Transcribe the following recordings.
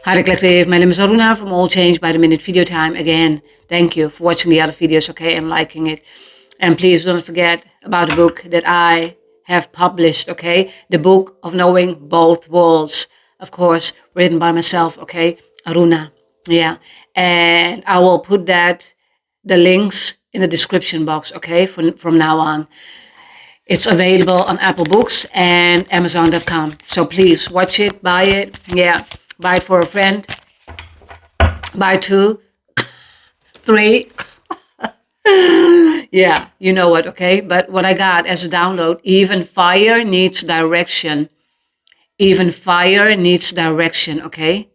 Hi, the collective. My name is Aruna from All Change by the Minute Video Time. Again, thank you for watching the other videos, okay, and liking it. And please don't forget about the book that I have published, okay? The book of knowing both worlds, of course, written by myself, okay? Aruna, yeah. And I will put the links in the description box, okay, from now on. It's available on Apple Books and Amazon.com. So please watch it, buy it, yeah. Buy it for a friend, buy 2, 3. Yeah, you know what, okay? But what I got as a download, even fire needs direction. Even fire needs direction, okay?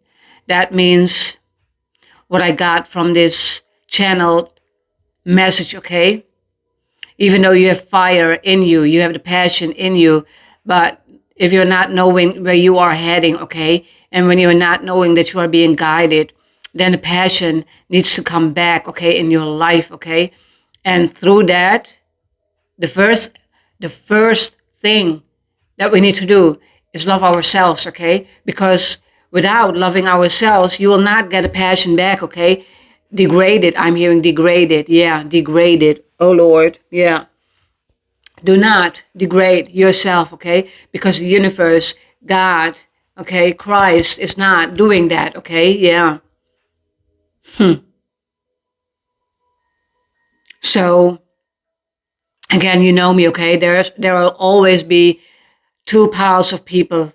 That means what I got from this channel message, okay? Even though you have fire in you, you have the passion in you, but if you're not knowing where you are heading, okay, and when you're not knowing that you are being guided, then the passion needs to come back, okay, in your life, okay? And through that, the first thing that we need to do is love ourselves, okay? Because without loving ourselves, you will not get a passion back, okay? Degraded, I'm hearing degraded, yeah, degraded. Oh Lord, yeah. Do not degrade yourself, okay? Because the universe, God, okay, Christ is not doing that, okay? Yeah. So again, you know me, okay? There will always be two piles of people.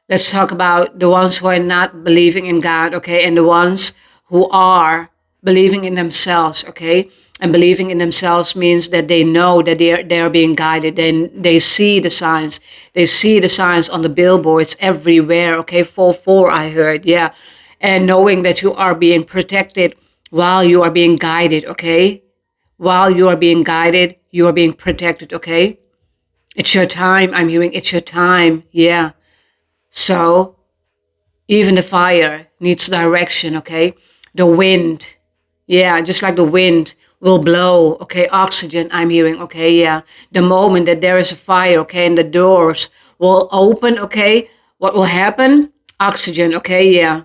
Let's talk about the ones who are not believing in God, okay? And the ones who are believing in themselves, okay? And believing in themselves means that they know that they are being guided. They see the signs. They see the signs on the billboards everywhere, okay? 4-4, I heard, yeah. And knowing that you are being protected while you are being guided, okay? While you are being guided, you are being protected, okay? It's your time. I'm hearing it's your time, yeah. So even the fire needs direction, okay? The wind, yeah, just like the wind will blow, okay? Oxygen, I'm hearing, okay? Yeah. The moment that there is a fire, okay, and the doors will open, okay? What will happen? Oxygen, okay? Yeah.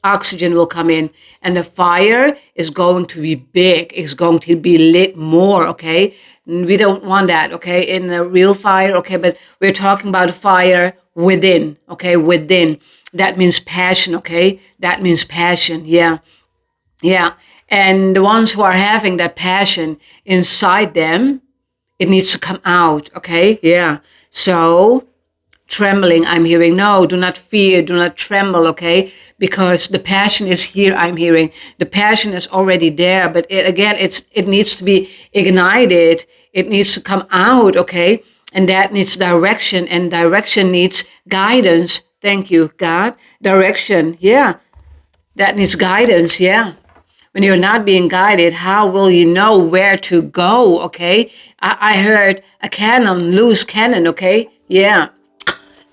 Oxygen will come in and the fire is going to be big. It's going to be lit more, okay? We don't want that, okay? In the real fire, okay? But we're talking about a fire within, okay? Within. That means passion, okay? That means passion, yeah. Yeah. And the ones who are having that passion inside them, it needs to come out, okay? Yeah. So trembling, I'm hearing, no, do not fear, do not tremble, okay? Because the passion is here, I'm hearing. The passion is already there, but it needs to be ignited. It needs to come out, okay? And that needs direction, and direction needs guidance. Thank you, God. Direction, yeah. That needs guidance, yeah. When you're not being guided, how will you know where to go, okay? I heard a cannon, loose cannon, okay? Yeah.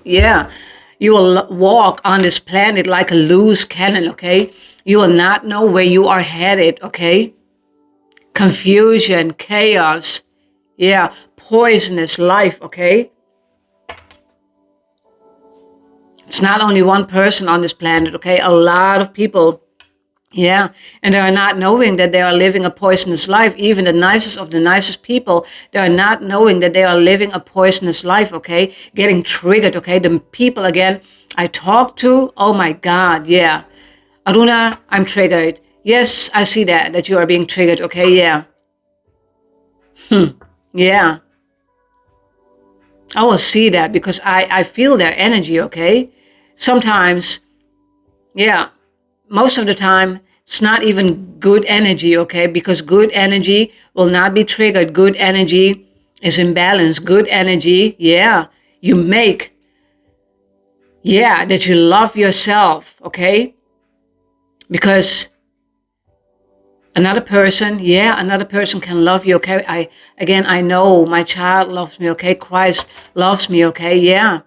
Yeah, you will walk on this planet like a loose cannon, okay? You will not know where you are headed, okay? Confusion, chaos, yeah, poisonous life, okay? It's not only one person on this planet, okay? A lot of people, yeah, and they are not knowing that they are living a poisonous life. Even the nicest of the nicest people, they are not knowing that they are living a poisonous life, okay? Getting triggered, okay? The people, again, I talk to, oh my God, yeah. Aruna, I'm triggered. Yes, I see that you are being triggered, okay? Yeah. Yeah. I will see that because I feel their energy, okay? Sometimes, yeah, most of the time, it's not even good energy, okay? Because good energy will not be triggered. Good energy is in balance. Good energy, yeah, you make, yeah, that you love yourself, okay? Because another person, yeah, another person can love you, okay? I know my child loves me, okay? Christ loves me, okay? Yeah.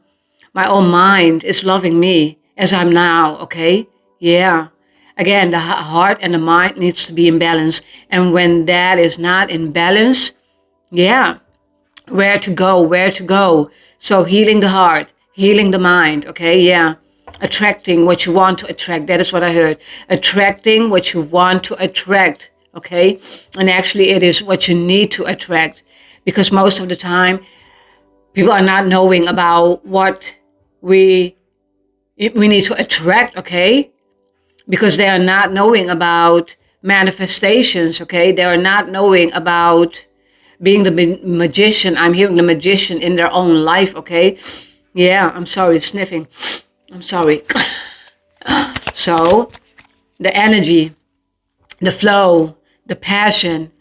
My own mind is loving me as I'm now, okay? Yeah. Again, the heart and the mind needs to be in balance. And when that is not in balance, yeah, where to go, where to go. So healing the heart, healing the mind, okay? Yeah. Attracting what you want to attract. That is what I heard. Attracting what you want to attract. Okay. And actually it is what you need to attract, because most of the time people are not knowing about what we need to attract. Okay. Because they are not knowing about manifestations. Okay. They are not knowing about being the magician. I'm hearing the magician in their own life. Okay. Yeah. I'm sorry. Sniffing. I'm sorry. So the energy, the flow, the passion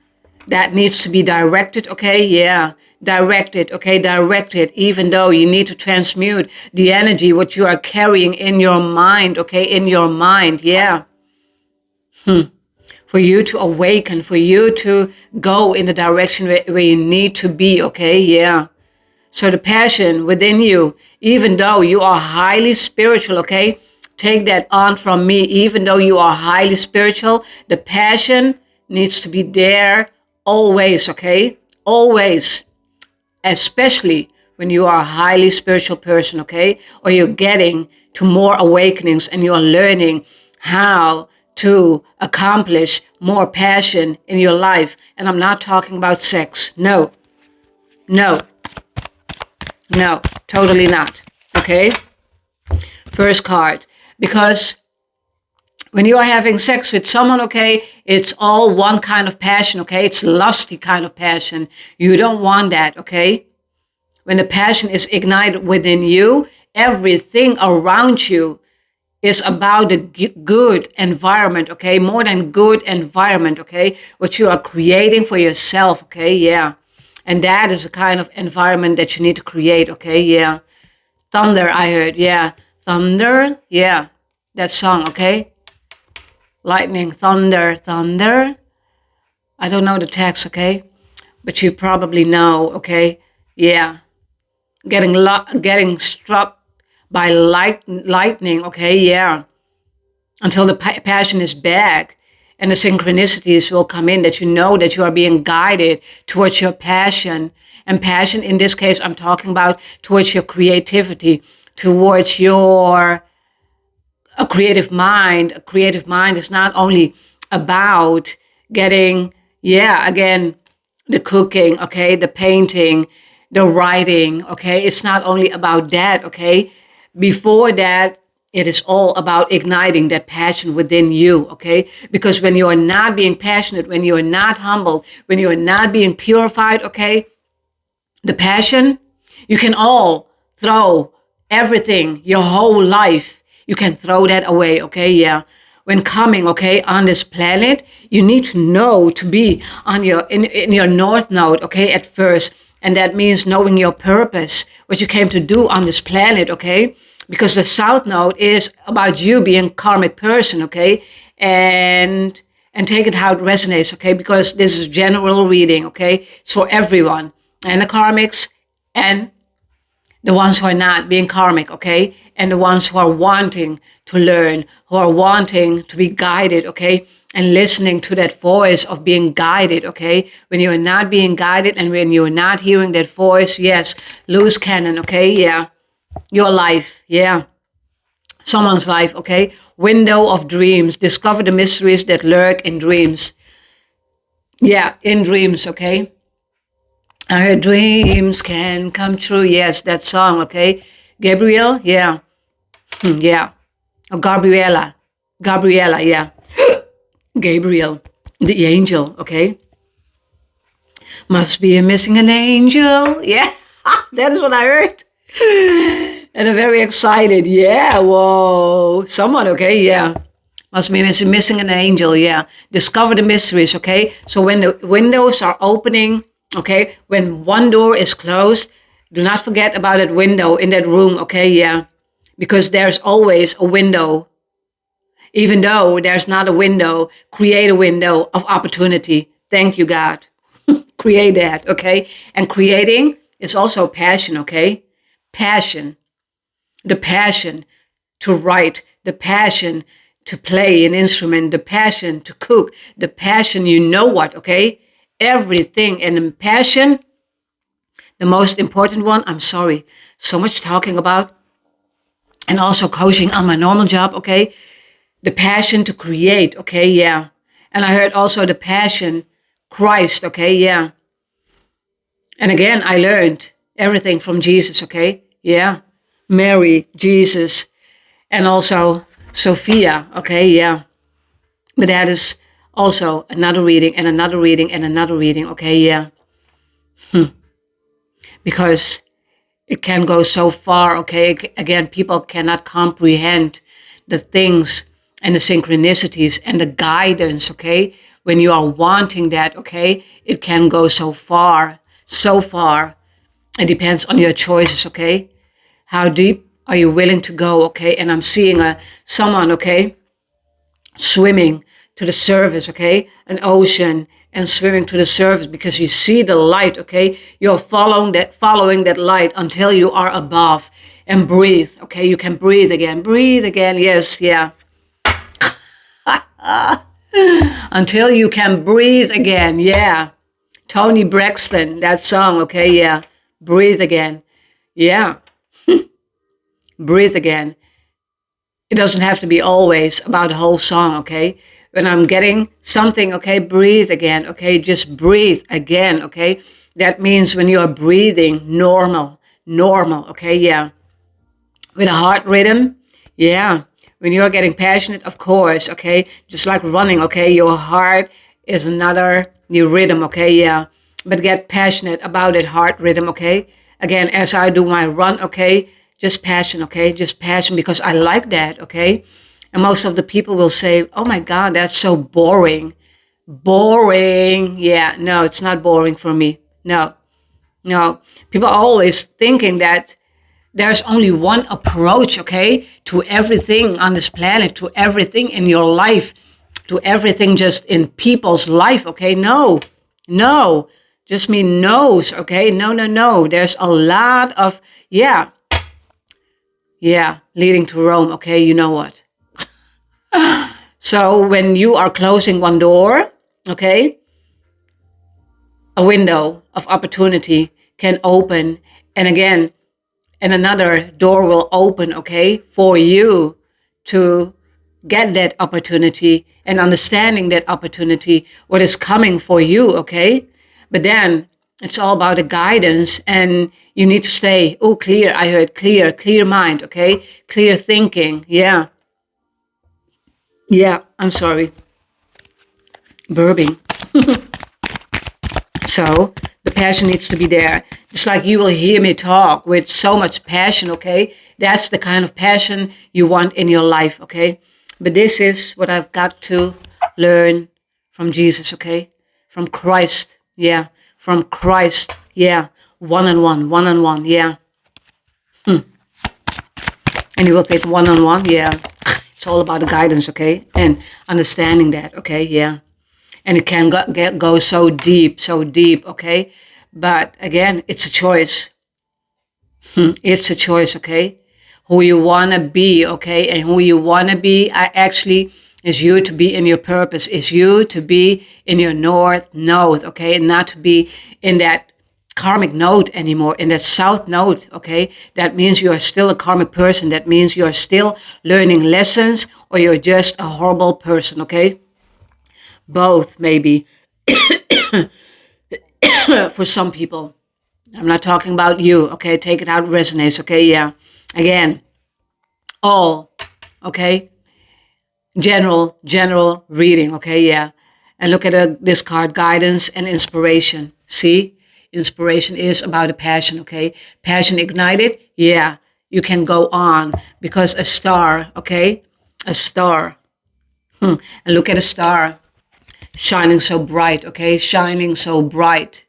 that needs to be directed, okay? Yeah, directed, okay? Directed, even though you need to transmute the energy, what you are carrying in your mind, okay? In your mind, yeah. For you to awaken, for you to go in the direction where you need to be, okay? Yeah. So the passion within you, even though you are highly spiritual, okay? Take that on from me. Even though you are highly spiritual, the passion needs to be there always, okay? Always. Especially when you are a highly spiritual person, okay? Or you're getting to more awakenings and you're learning how to accomplish more passion in your life. And I'm not talking about sex. No, no. No, totally not. Okay? First card. Because when you are having sex with someone, okay, it's all one kind of passion, okay? It's lusty kind of passion. You don't want that, okay? When the passion is ignited within you, everything around you is about the good environment, okay? More than good environment, okay? What you are creating for yourself, okay? Yeah. And that is the kind of environment that you need to create, okay? Yeah. Thunder, I heard, yeah. Thunder, yeah. That song, okay? Lightning, thunder, thunder. I don't know the text, okay? But you probably know, okay? Yeah. Getting struck by lightning, okay? Yeah. Until the passion is back and the synchronicities will come in, that you know that you are being guided towards your passion. And passion, in this case, I'm talking about towards your creativity, towards your a creative mind. A creative mind is not only about getting, yeah, again, the cooking, okay, the painting, the writing, okay. It's not only about that, okay. Before that, it is all about igniting that passion within you, okay? Because when you are not being passionate, when you are not humble, when you are not being purified, okay, the passion, you can all throw everything, your whole life, you can throw that away, okay? Yeah. When coming, okay, on this planet, you need to know to be on your in your north node, okay, at first. And that means knowing your purpose, what you came to do on this planet, okay? Because the south node is about you being a karmic person, okay? And take it how it resonates, okay? Because this is general reading, okay? It's for everyone. And the karmics and the ones who are not being karmic, okay? And the ones who are wanting to learn, who are wanting to be guided, okay? And listening to that voice of being guided, okay? When you are not being guided and when you are not hearing that voice, yes, loose cannon, okay? Yeah. Your life, yeah. Someone's life, okay? Window of dreams. Discover the mysteries that lurk in dreams. Yeah, in dreams, okay? Our dreams can come true. Yes, that song, okay? Gabriel, yeah. Yeah. Oh, Gabriela. Gabriela, yeah. Gabriel, the angel, okay? Must be missing an angel. Yeah, that is what I heard. And I'm very excited. Yeah, whoa. Someone, okay, yeah. Must be missing an angel, yeah. Discover the mysteries, okay? So when the windows are opening, okay, when one door is closed, do not forget about that window in that room, okay, yeah. Because there's always a window. Even though there's not a window, create a window of opportunity. Thank you, God. Create that, okay? And creating is also passion, okay? Passion. The passion to write, the passion to play an instrument, the passion to cook, the passion, you know what, okay? Everything. And the passion, the most important one, I'm sorry, so much talking about. and also coaching on my normal job, okay? The passion to create, okay? Yeah. And I heard also the passion, Christ, okay? Yeah. And again, I learned everything from Jesus, okay? Yeah. Mary, Jesus, and also Sophia, okay? Yeah. But that is also another reading and another reading and another reading, okay? Yeah. Because it can go so far, okay? Again, people cannot comprehend the things and the synchronicities and the guidance, okay? When you are wanting that, okay? It can go so far, so far. It depends on your choices, okay? How deep are you willing to go, okay? And I'm seeing someone, okay, swimming to the surface, okay? An ocean and swimming to the surface because you see the light, okay? You're following that light until you are above and breathe, okay? You can breathe again. Breathe again. Yes, yeah. Until you can breathe again. Yeah. Tony Braxton, that song, okay? Yeah. Breathe again. Yeah. Breathe again. It doesn't have to be always about the whole song, okay? When I'm getting something, okay, breathe again, okay? Just breathe again, okay? That means when you are breathing normal, okay? Yeah. With a heart rhythm, yeah. When you're getting passionate, of course, okay? Just like running, okay? Your heart is another new rhythm, okay? Yeah. But get passionate about that heart rhythm, okay? Again, as I do my run, okay? Just passion, okay? Just passion because I like that, okay? And most of the people will say, oh my God, that's so boring. Boring. Yeah, no, it's not boring for me. No, no. People are always thinking that there's only one approach, okay, to everything on this planet, to everything in your life, to everything just in people's life, okay? No, no, just mean no's, okay? No, no, no. There's a lot of, yeah, leading to Rome, okay? You know what? So when you are closing one door, okay, a window of opportunity can open. And again, and another door will open, okay, for you to get that opportunity and understanding that opportunity, what is coming for you, okay? But then it's all about the guidance and you need to stay, oh, clear. I heard clear mind, okay? Clear thinking, yeah. Yeah, I'm sorry. Burping. So the passion needs to be there. Just like you will hear me talk with so much passion, okay? That's the kind of passion you want in your life, okay? But this is what I've got to learn from Jesus, okay? From Christ, yeah. From Christ, yeah. One-on-one, yeah. And you will think one-on-one, yeah. It's all about the guidance, okay? And understanding that, okay? Yeah. And it can go so deep, okay? But again, it's a choice. It's a choice, okay? Who you want to be, okay? And who you want to be actually is you to be in your purpose, is you to be in your north node, okay? And not to be in that karmic node anymore, in that south node, okay? That means you are still a karmic person. That means you are still learning lessons or you're just a horrible person, okay? Both, maybe, for some people. I'm not talking about you, okay? Take it how it resonates, okay? Yeah. Again, all, okay? General reading, okay? Yeah. And look at this card, guidance and inspiration. See? Inspiration is about a passion, okay? Passion ignited, yeah. You can go on because a star, okay? A star. And look at a star shining so bright, okay? Shining so bright.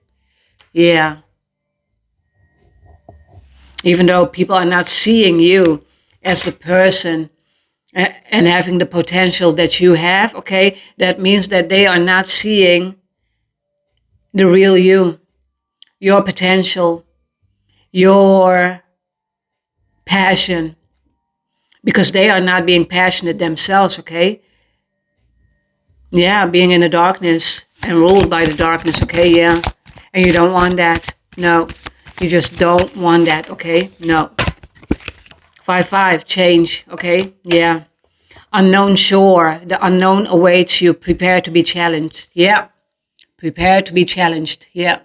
Yeah. Even though people are not seeing you as the person and having the potential that you have, okay, that means that they are not seeing the real you, your potential, your passion, because they are not being passionate themselves, okay? Yeah, being in the darkness and ruled by the darkness, okay, yeah. And you don't want that. No, you just don't want that, okay? No. 5 5, change, okay? Yeah. Unknown shore, the unknown awaits you. Prepare to be challenged. Yeah. Prepare to be challenged. Yeah.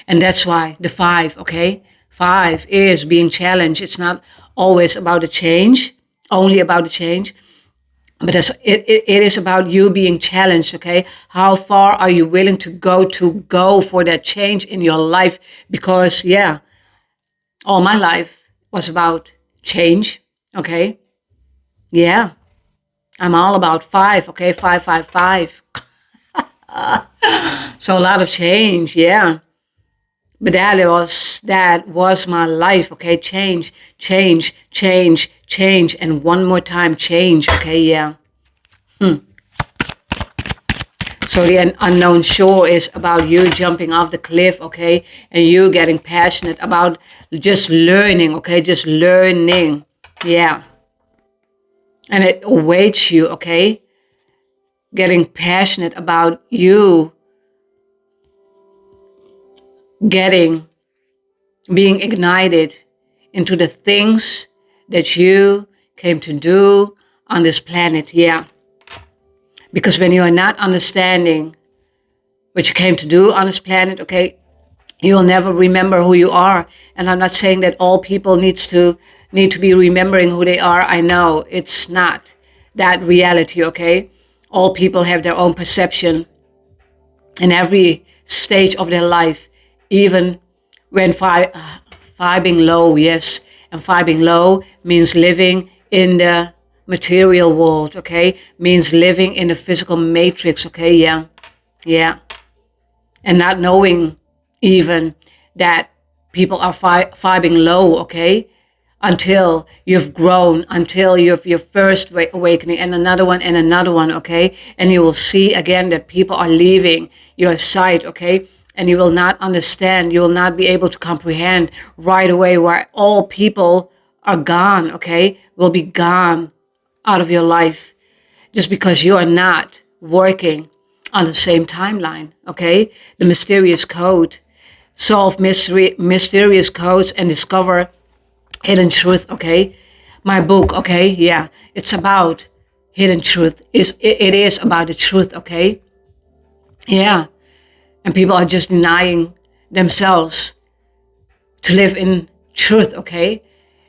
And that's why the 5, okay? 5 is being challenged. It's not always about the change, only about the change, but it is about you being challenged, okay? How far are you willing to go for that change in your life? Because, yeah, all my life was about change, okay? Yeah, I'm all about 5, okay? 5 5 5. So a lot of change, yeah. But that was my life, okay? Change, change, change, change, and one more time, change, okay? Yeah. So the unknown shore is about you jumping off the cliff, okay? And you getting passionate about just learning, okay? Just learning, yeah. And it awaits you, okay? Getting passionate about you getting, being ignited into the things that you came to do on this planet, yeah. Because when you are not understanding what you came to do on this planet, okay, you'll never remember who you are. And I'm not saying that all people need to be remembering who they are. I know it's not that reality, okay? All people have their own perception in every stage of their life, even when vibing low, yes. And vibing low means living in the material world, okay? Means living in the physical matrix, okay? Yeah, yeah. And not knowing even that people are vibing low, okay? Until you've grown, until you've your first awakening and another one, okay? And you will see again that people are leaving your sight, okay? And you will not understand, you will not be able to comprehend right away why all people are gone, okay? Will be gone out of your life just because you are not working on the same timeline, okay? The mysterious code. Solve mysterious codes and discover hidden truth, okay? My book, okay? Yeah, it's about hidden truth. It is about the truth, okay? Yeah, and people are just denying themselves to live in truth, okay?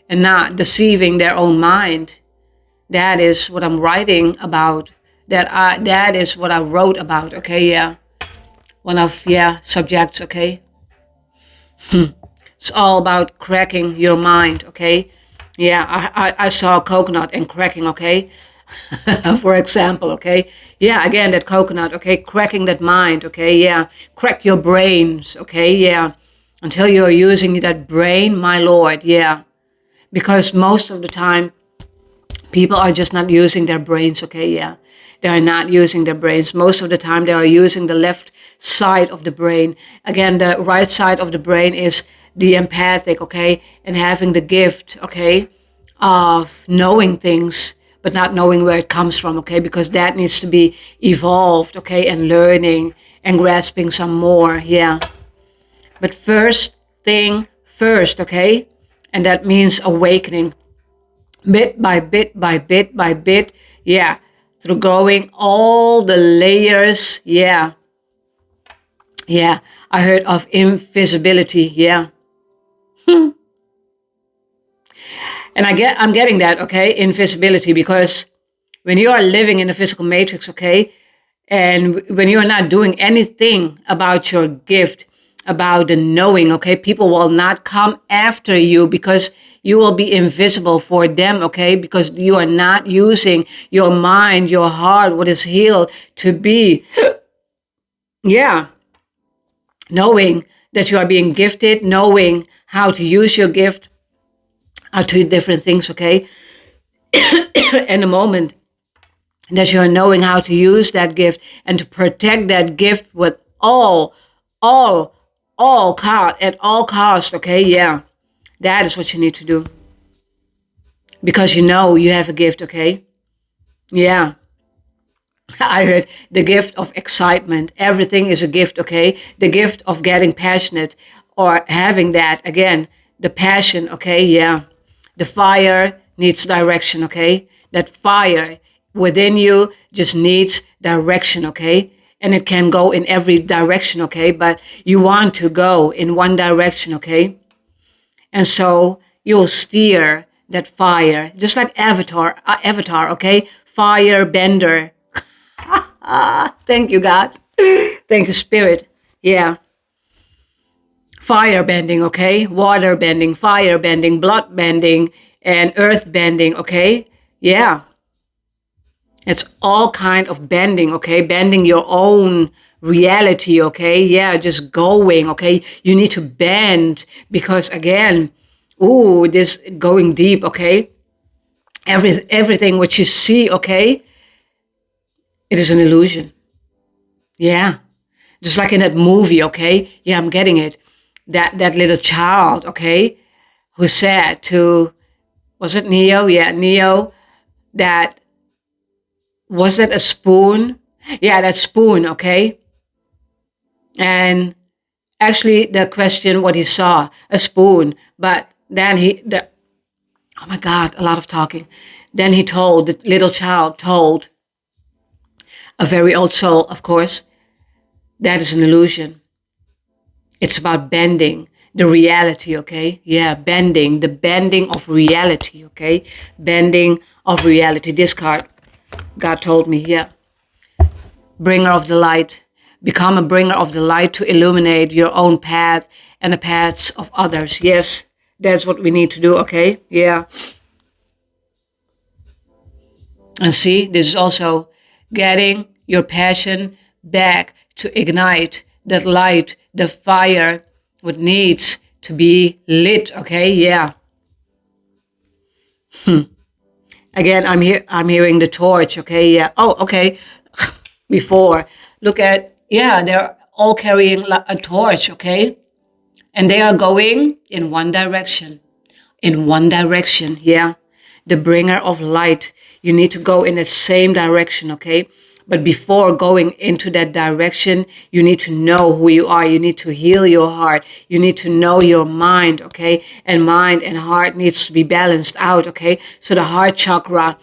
And not deceiving their own mind. That is what I'm writing about. That is what I wrote about, okay? Yeah, one of subjects, okay? It's all about cracking your mind, okay? Yeah, I saw a coconut and cracking, okay? For example, okay? Yeah, again, that coconut, okay? Cracking that mind, okay? Yeah, crack your brains, okay? Yeah, until you're using that brain, my lord, yeah. Because most of the time, people are just not using their brains, okay? Yeah, they are not using their brains. Most of the time, they are using the left side of the brain. Again, the right side of the brain is the empathic, okay? And having the gift, okay, of knowing things, but not knowing where it comes from, okay? Because that needs to be evolved, okay? And learning and grasping some more, yeah. But first thing first, okay? And that means awakening bit by bit by bit by bit, yeah, through growing all the layers, yeah, yeah. I heard of invisibility, yeah. And I'm getting that, okay, invisibility, because when you are living in the physical matrix, okay, and when you're not doing anything about your gift, about the knowing, okay, people will not come after you because you will be invisible for them, okay, because you are not using your mind, your heart, what is healed to be, yeah, knowing that you are being gifted, knowing how to use your gift are two different things, okay? And the moment that you're knowing how to use that gift and to protect that gift with all, at all cost, okay? Yeah, that is what you need to do. Because you know you have a gift, okay? Yeah. I heard the gift of excitement. Everything is a gift, okay? The gift of getting passionate or having that, again, the passion, okay? Yeah. The fire needs direction, okay? That fire within you just needs direction, okay? And it can go in every direction, okay? But you want to go in one direction, okay? And so you'll steer that fire, just like Avatar, okay? Fire bender. Thank you, God. Thank you, Spirit. Yeah. Fire bending, okay? Water bending, fire bending, blood bending, and earth bending, okay? Yeah. It's all kind of bending, okay? Bending your own reality, okay? Yeah, just going, okay? You need to bend because again, ooh, this going deep, okay? Everything what you see, okay? It is an illusion. Yeah. Just like in that movie, okay? Yeah, I'm getting it. That little child, okay, who said to, was it Neo? Yeah, Neo, that, was that a spoon? Yeah, that spoon, okay? And actually the question what he saw, a spoon, but then oh my God, a lot of talking. Then he told, the little child told, a very old soul, of course, that is an illusion. It's about bending the reality, okay? Yeah, bending, the bending of reality, okay? Bending of reality. This card, God told me, yeah. Bringer of the light. Become a bringer of the light to illuminate your own path and the paths of others. Yes, that's what we need to do, okay? Yeah. And see, this is also getting your passion back to ignite that light, the fire, what needs to be lit, okay? Yeah. Again, I'm hearing the torch, okay? Yeah. Oh, okay. Before, look at, yeah, they're all carrying a torch, okay? And they are going in one direction. In one direction, yeah. The bringer of light. You need to go in the same direction, okay? But before going into that direction, you need to know who you are. You need to heal your heart. You need to know your mind, okay? And mind and heart needs to be balanced out, okay? So the heart chakra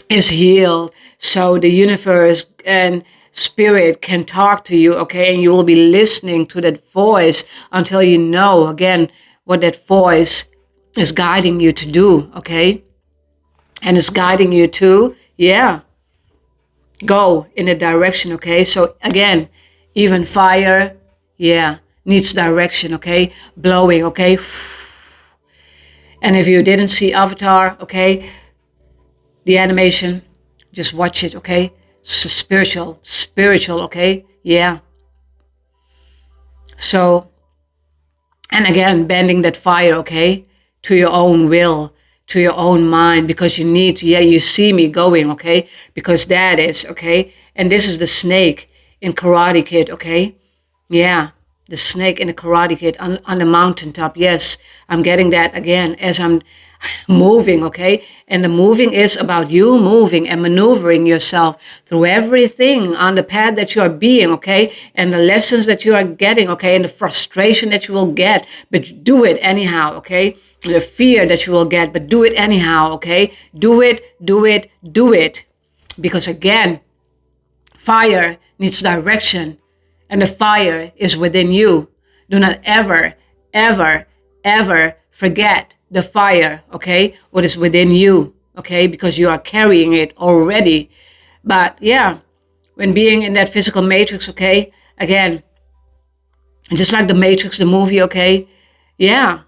is healed. So the universe and spirit can talk to you, okay? And you will be listening to that voice until you know, again, what that voice is guiding you to do, okay? And it's guiding you to, yeah, go in a direction, okay? So again, even fire, yeah, needs direction, okay? Blowing, okay? And if you didn't see Avatar, okay, the animation, just watch it, okay? So spiritual, okay? Yeah. So, and again, bending that fire, okay? To your own will, to your own mind, because you need to, yeah, you see me going, okay? Because that is, okay? And this is the snake in Karate Kid, okay? Yeah, the snake in the Karate Kid on the mountaintop. Yes, I'm getting that again as I'm moving, okay? And the moving is about you moving and maneuvering yourself through everything on the path that you are being, okay? And the lessons that you are getting, okay? And the frustration that you will get, but do it anyhow, okay? The fear that you will get, but do it anyhow, okay? Do it, do it, do it. Because again, fire needs direction, and the fire is within you. Do not ever, ever, ever forget the fire, okay? What is within you, okay? Because you are carrying it already. But yeah, when being in that physical matrix, okay? Again, just like the Matrix, the movie, okay? Yeah,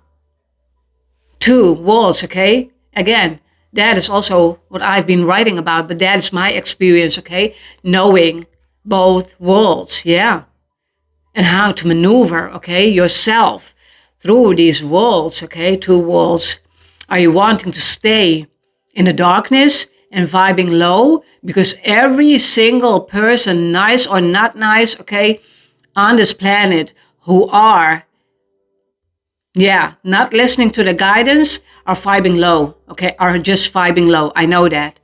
two walls, okay? Again, that is also what I've been writing about, but that is my experience, okay? Knowing both worlds, yeah. And how to maneuver, okay, yourself through these walls, okay, two walls. Are you wanting to stay in the darkness and vibing low? Because every single person, nice or not nice, okay, on this planet who are, yeah, not listening to the guidance are vibing low, okay, are just vibing low. I know that.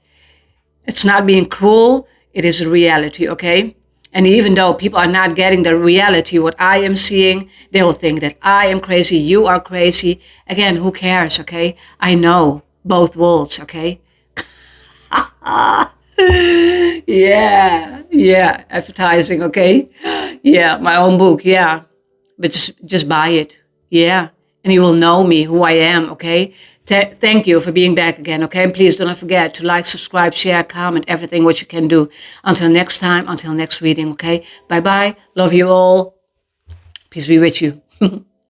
It's not being cruel, it is a reality, okay? And even though people are not getting the reality, what I am seeing, they will think that I am crazy, you are crazy. Again, who cares, okay? I know both worlds, okay? Yeah, advertising, okay? Yeah, my own book, yeah. But just buy it, yeah. And you will know me, who I am, okay? Thank you for being back again, okay? And please do not forget to like, subscribe, share, comment, everything what you can do. Until next time, until next reading, okay? Bye-bye. Love you all. Peace be with you.